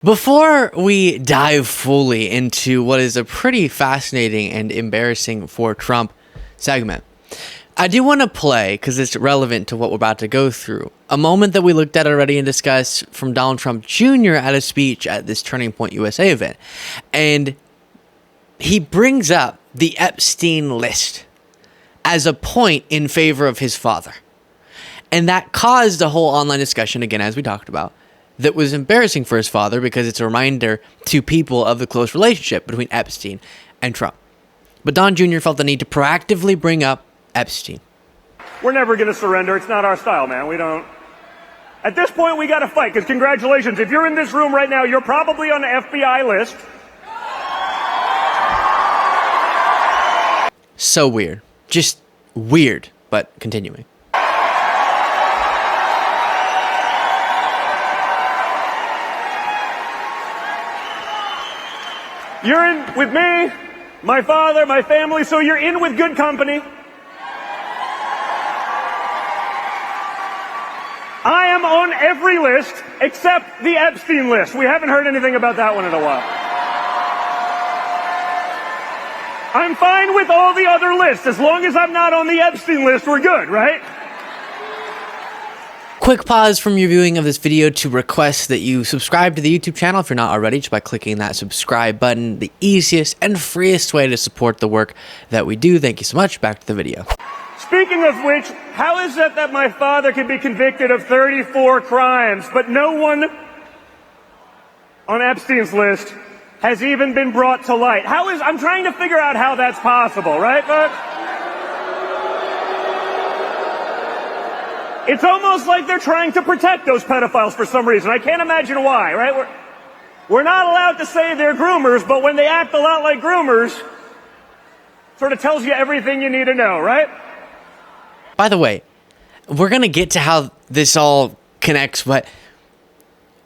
Before we dive fully into what is a pretty fascinating and embarrassing for Trump segment, I do want to play, because it's relevant to what we're about to go through, a moment that we looked at already and discussed from Donald Trump Jr. at a speech at this Turning Point USA event. And he brings up the Epstein list as a point in favor of his father. And that caused a whole online discussion, again, as we talked about, that was embarrassing for his father because it's a reminder to people of the close relationship between Epstein and Trump. But Don Jr. felt the need to proactively bring up Epstein. We're never going to surrender. It's not our style, man. We don't. At this point, we got to fight, because congratulations. If you're in this room right now, you're probably on the FBI list. So weird. Just weird, but continuing. You're in with me, my father, my family, so you're in with good company. I am on every list except the Epstein list. We haven't heard anything about that one in a while. I'm fine with all the other lists. As long as I'm not on the Epstein list, we're good, right? Quick pause from your viewing of this video to request that you subscribe to the YouTube channel if you're not already, just by clicking that subscribe button, the easiest and freest way to support the work that we do. Thank you so much. Back to the video. Speaking of which, how is it that my father can be convicted of 34 crimes, but no one on Epstein's list has even been brought to light? I'm trying to figure out how that's possible, right, folks? It's almost like they're trying to protect those pedophiles for some reason. I can't imagine why, right? We're not allowed to say they're groomers, but when they act a lot like groomers, sort of tells you everything you need to know, right? By the way, we're going to get to how this all connects, but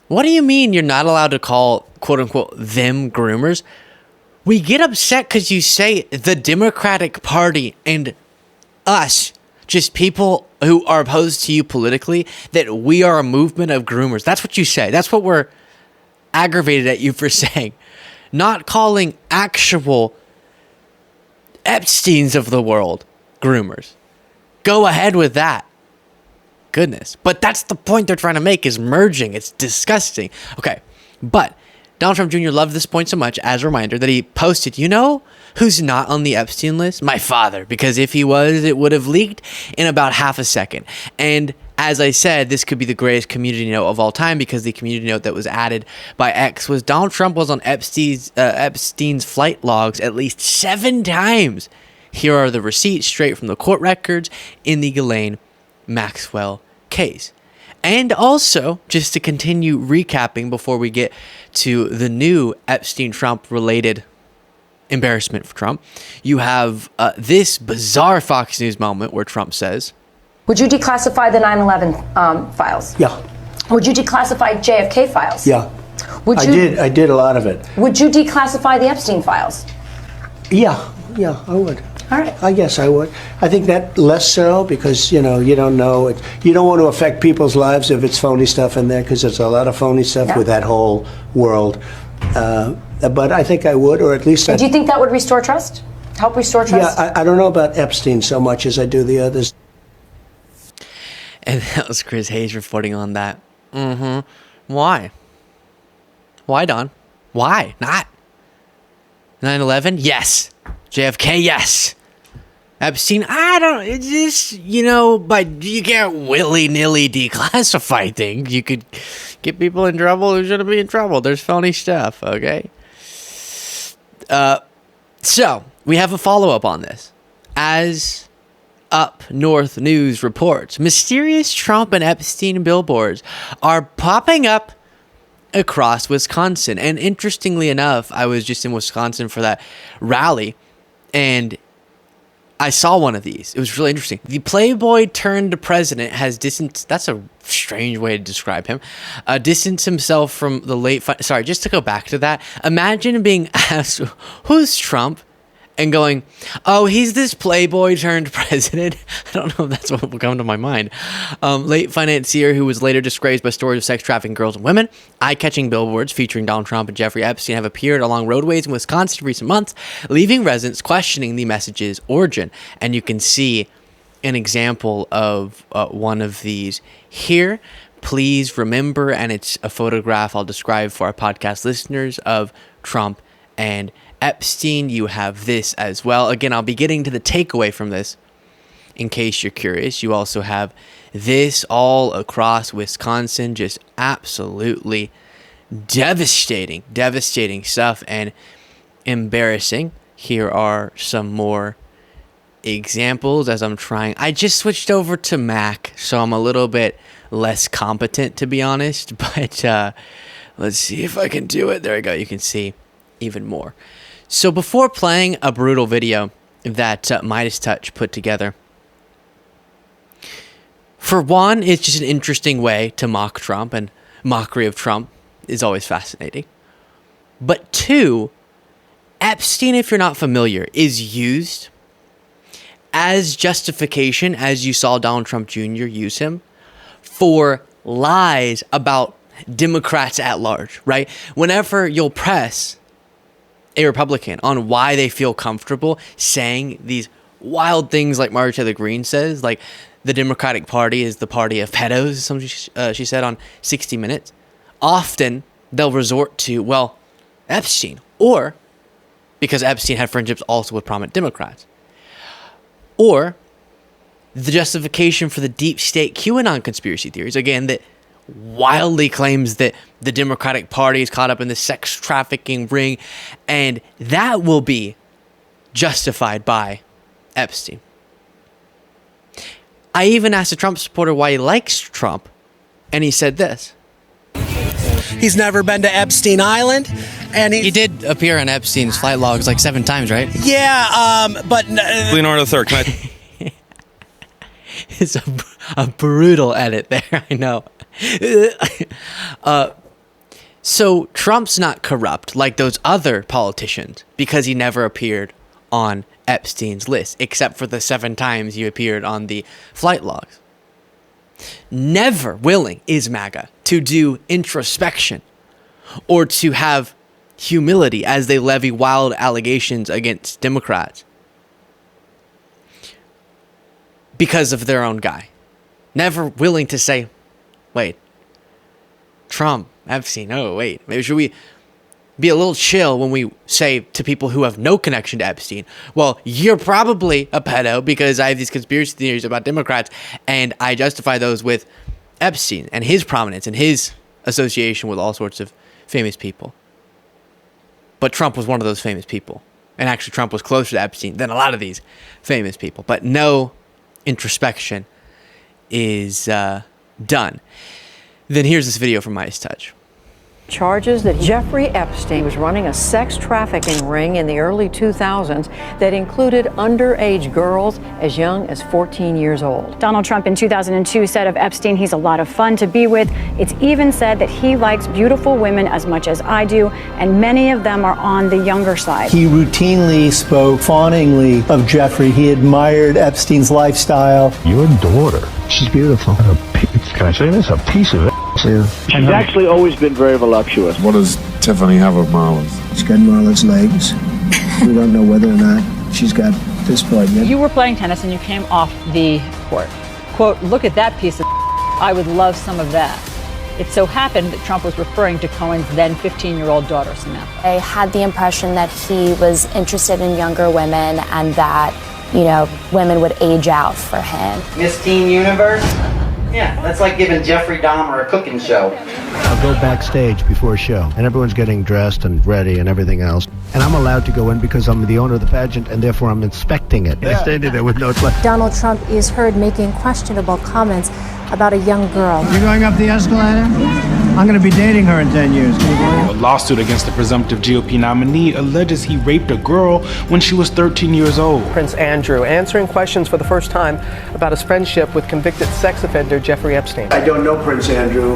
what do you mean you're not allowed to call, quote unquote, them groomers? We get upset because you say the Democratic Party and us, just people who are opposed to you politically, that we are a movement of groomers. That's what you say. That's what we're aggravated at you for saying. Not calling actual Epsteins of the world groomers. Go ahead with that. Goodness. But that's the point they're trying to make, is merging. It's disgusting. Okay. But Donald Trump Jr. loved this point so much, as a reminder, that he posted, you know who's not on the Epstein list? My father. Because if he was, it would have leaked in about half a second. And as I said, this could be the greatest community note of all time, because the community note that was added by X was Donald Trump was on Epstein's flight logs at least 7 times. Here are the receipts straight from the court records in the Ghislaine Maxwell case. And also, just to continue recapping before we get to the new Epstein-Trump related embarrassment for Trump, you have this bizarre Fox News moment where Trump says, would you declassify the 9/11 files? Yeah. Would you declassify JFK files? Yeah. I did a lot of it. Would you declassify the Epstein files? Yeah, I would. All right. I guess I would. I think that less so, because, you don't know. You don't want to affect people's lives if it's phony stuff in there, because there's a lot of phony stuff with that whole world. But I think I would, or at least... Do you think that would restore trust? Help restore trust? Yeah, I don't know about Epstein so much as I do the others. and that was Chris Hayes reporting on that. Why? Why, Don? Why not? 9/11? Yes. JFK? Yes. Epstein? I don't... It's just, but you can't willy-nilly declassify things. You could get people in trouble who shouldn't be in trouble. There's phony stuff, okay? So, we have a follow-up on this. As Up North News reports, mysterious Trump and Epstein billboards are popping up across Wisconsin. And interestingly enough, I was just in Wisconsin for that rally, and I saw one of these. It was really interesting. The Playboy turned president has distanced... That's a strange way to describe him. Distanced himself from the late... Sorry, just to go back to that. Imagine being asked, who's Trump? and going, oh, he's this playboy turned president. I don't know if that's what will come to my mind. Late financier who was later disgraced by stories of sex trafficking girls and women. Eye-catching billboards featuring Donald Trump and Jeffrey Epstein have appeared along roadways in Wisconsin in recent months, leaving residents questioning the message's origin. And you can see an example of one of these here. Please remember, and it's a photograph I'll describe for our podcast listeners of Trump and Epstein. You have this as well. Again, I'll be getting to the takeaway from this in case you're curious. You also have this all across Wisconsin, just absolutely devastating stuff and embarrassing. Here are some more examples as I'm trying. I just switched over to Mac, so I'm a little bit less competent, to be honest, but let's see if I can do it. There we go. You can see even more. So before playing a brutal video that Midas Touch put together, for one, it's just an interesting way to mock Trump, and mockery of Trump is always fascinating. But two, Epstein, if you're not familiar, is used as justification, as you saw Donald Trump Jr. use him, for lies about Democrats at large, right? Whenever you'll press a Republican on why they feel comfortable saying these wild things like Marjorie Taylor Greene says, like the Democratic Party is the party of pedos, something she said on 60 Minutes, often they'll resort to, well, Epstein, or because Epstein had friendships also with prominent Democrats, or the justification for the deep state QAnon conspiracy theories, again, that wildly claims that the Democratic Party is caught up in the sex trafficking ring, and that will be justified by Epstein. I even asked a Trump supporter why he likes Trump, and he said this. He's never been to Epstein Island, and he did appear on Epstein's flight logs like 7 times, right? Yeah, but Leonardo III, can I? It's a brutal edit there, I know. So Trump's not corrupt like those other politicians because he never appeared on Epstein's list, except for the 7 times he appeared on the flight logs. Never willing is MAGA to do introspection or to have humility as they levy wild allegations against Democrats because of their own guy. Never willing to say, wait, Trump, Epstein, oh, wait, maybe should we be a little chill when we say to people who have no connection to Epstein, well, you're probably a pedo because I have these conspiracy theories about Democrats and I justify those with Epstein and his prominence and his association with all sorts of famous people. But Trump was one of those famous people. And actually Trump was closer to Epstein than a lot of these famous people. But no introspection is done. Then here's this video from Midas Touch. Charges that Jeffrey Epstein was running a sex trafficking ring in the early 2000s that included underage girls as young as 14 years old. Donald Trump in 2002 said of Epstein, he's a lot of fun to be with. It's even said that he likes beautiful women as much as I do, and many of them are on the younger side. He routinely spoke fawningly of Jeffrey. He admired Epstein's lifestyle. Your daughter, she's beautiful. Can I say this? A piece of it. She's actually always been very voluptuous. What does Tiffany have of Marlon's? She's got Marla's legs. We don't know whether or not she's got this part yet. You were playing tennis and you came off the court. Quote, look at that piece of I would love some of that. It so happened that Trump was referring to Cohen's then 15-year-old daughter, Samantha. I had the impression that he was interested in younger women and that, you know, women would age out for him. Miss Teen Universe? Yeah, that's like giving Jeffrey Dahmer a cooking show. I'll go backstage before a show, and everyone's getting dressed and ready and everything else. And I'm allowed to go in because I'm the owner of the pageant, and therefore I'm inspecting it. I stand in there with notes like... Donald Trump is heard making questionable comments about a young girl. You're going up the escalator? I'm going to be dating her in 10 years. A lawsuit against the presumptive GOP nominee alleges he raped a girl when she was 13 years old. Prince Andrew answering questions for the first time about his friendship with convicted sex offender Jeffrey Epstein. I don't know Prince Andrew.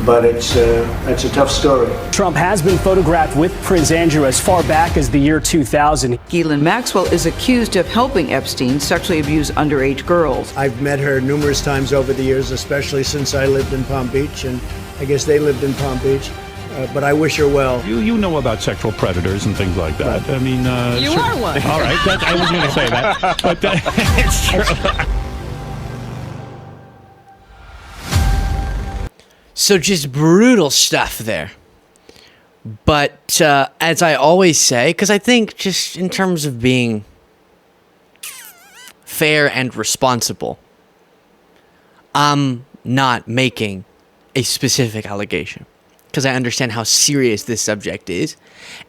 but it's a tough story. Trump has been photographed with Prince Andrew as far back as the year 2000. Ghislaine Maxwell is accused of helping Epstein sexually abuse underage girls. I've met her numerous times over the years, especially since I lived in Palm Beach, and I guess they lived in Palm Beach. But I wish her well. You know about sexual predators and things like that. I mean, You are one. All right, I was going to say that, but it's true. So just brutal stuff there. But as I always say, because I think just in terms of being fair and responsible, I'm not making a specific allegation because I understand how serious this subject is.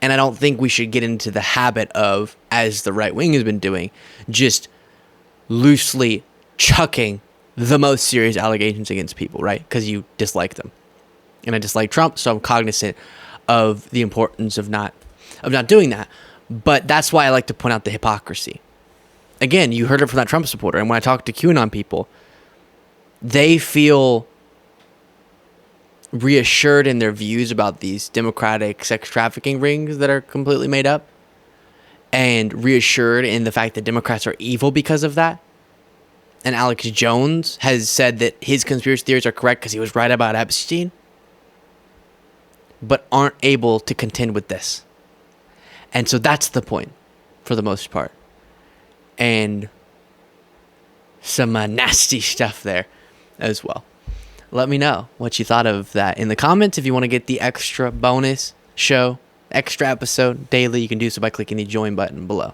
And I don't think we should get into the habit of, as the right wing has been doing, just loosely chucking the most serious allegations against people, right? Because you dislike them. And I dislike Trump, so I'm cognizant of the importance of not doing that. But that's why I like to point out the hypocrisy. Again, you heard it from that Trump supporter. And when I talk to QAnon people, they feel reassured in their views about these Democratic sex trafficking rings that are completely made up, and reassured in the fact that Democrats are evil because of that. And Alex Jones has said that his conspiracy theories are correct because he was right about Epstein, but aren't able to contend with this. And so that's the point for the most part. And some nasty stuff there as well. Let me know what you thought of that in the comments. If you want to get the extra bonus show, extra episode daily, you can do so by clicking the join button below.